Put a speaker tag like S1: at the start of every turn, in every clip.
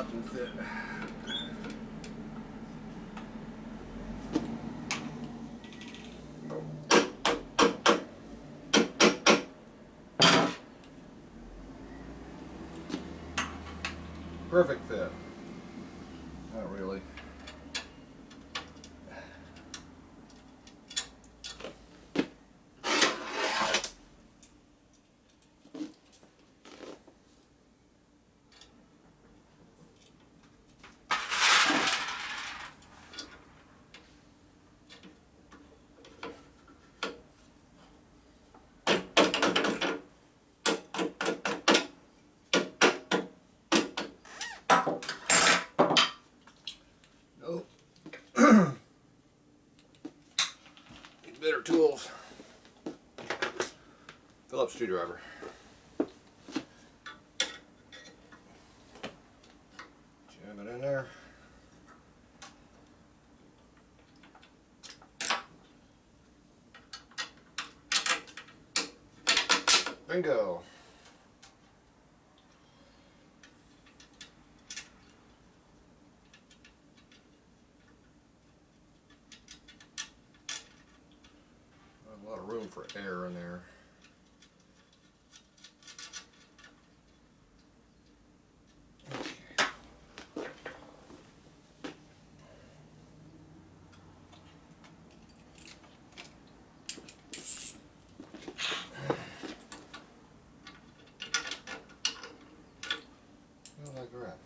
S1: nothing fit. Perfect fit. Not really. Nope. Need better tools. Phillips screwdriver. Jam it in there. Bingo. A lot of room for air in there. Like that.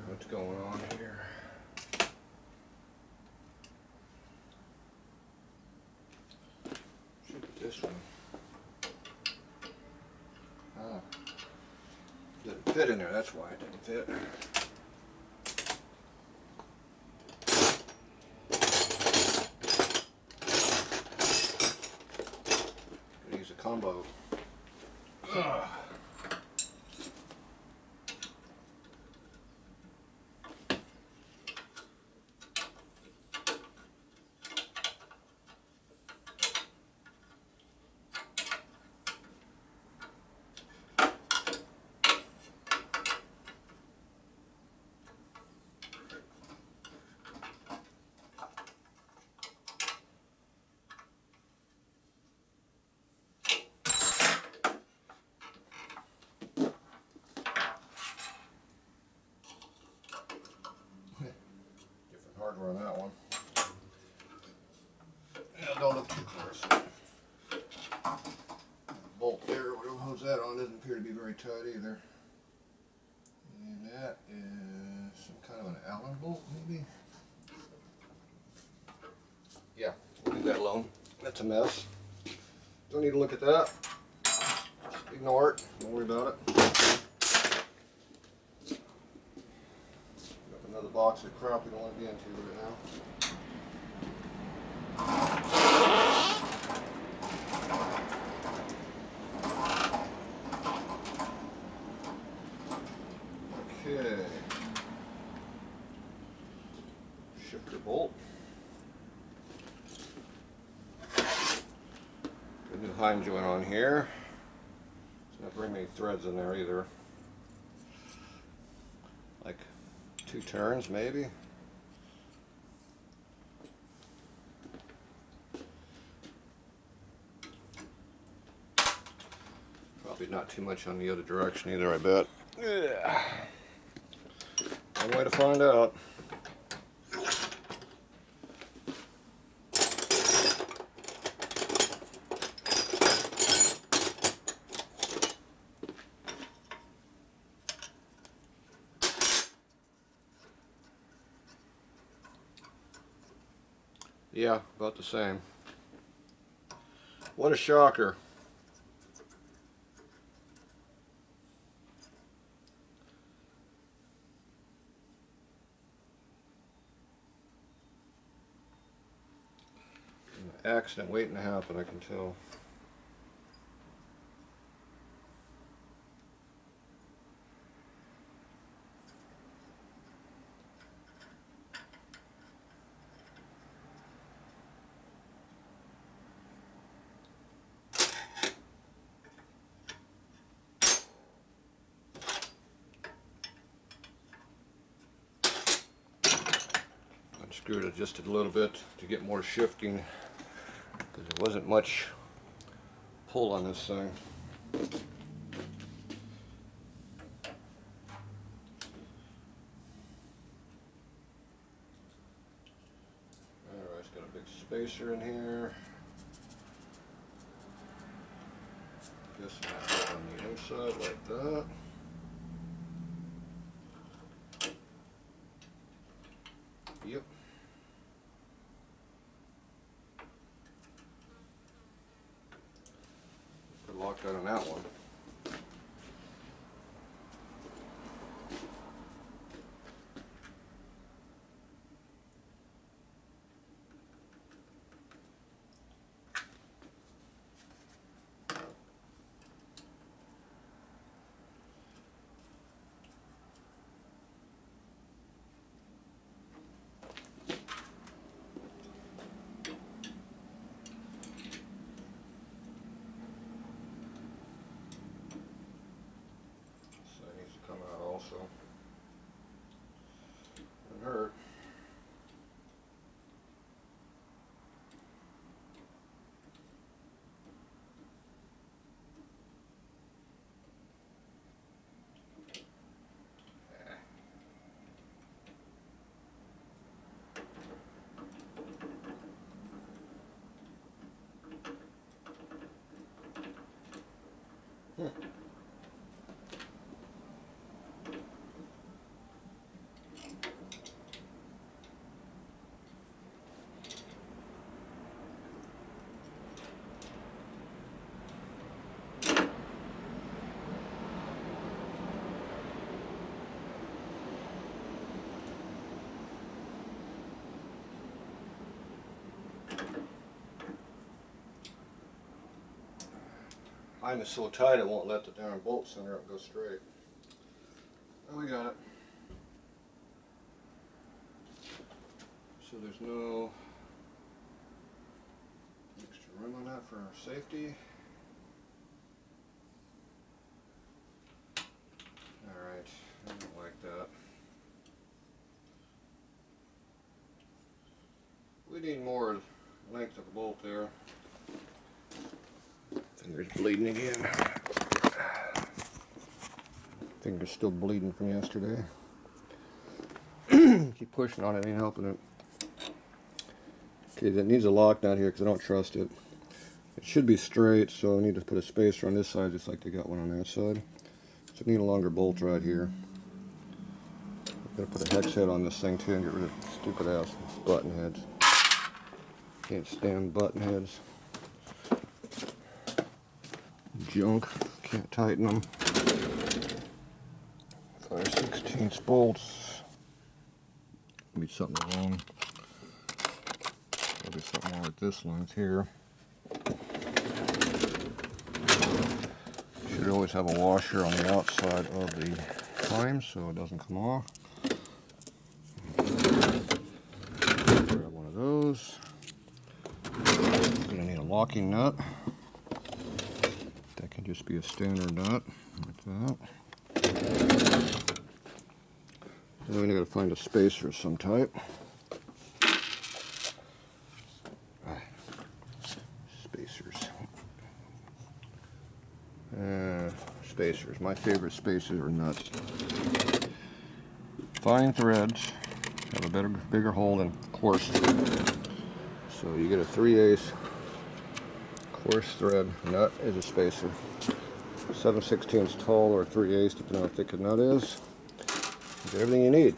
S1: What's going on here? Should be this one. Ah. Didn't fit in there, that's why it didn't fit. Could use a combo. Ugh. Hardware on that one. Yeah, don't look too close. Bolt there, whatever holds that on, doesn't appear to be very tight either. And that is some kind of an Allen bolt, maybe? Yeah, we'll leave that alone. That's a mess. Don't need to look at that. Just ignore it. Don't worry about it. Another box of crap we don't want to be into right now. Okay. Shifter bolt. Good new Heim joint on here. It's not very many threads in there either. Like 2 turns maybe. Probably not too much on the other direction either, I bet. Yeah. One way to find out. Yeah, about the same. What a shocker. An accident waiting to happen, I can tell. Unscrewed it just a little bit to get more shifting because there wasn't much pull on this thing. Alright, it's got a big spacer in here. Guess I'll put it on the inside like that. Yep. Put a Loctite on that one. So it hurt. Mine is so tight it won't let the darn bolt center up go straight. Oh, we got it. So there's no extra room on that for our safety. Alright, I don't like that. We need more length of the bolt there. Finger's bleeding again. Finger's still bleeding from yesterday. Keep pushing on it, ain't helping it. Okay, that needs a lock down here because I don't trust it. It should be straight, so I need to put a spacer on this side just like they got one on that side. So I need a longer bolt right here. I'm gonna put a hex head on this thing too and get rid of stupid ass button heads. Can't stand button heads. Junk, can't tighten them. 5/16 bolts. Be something wrong. There'll be something wrong with this length here. Should always have a washer on the outside of the frame so it doesn't come off. Grab one of those. You're gonna need a locking nut. That can just be a standard nut like that. And then we gotta find a spacer of some type. Spacers. My favorite spacers are nuts. Fine threads have a bigger hole than coarse. So you get a 3/8 coarse thread nut is a spacer. 7/16 tall or 3/8, depending on how thick the nut is. You get everything you need.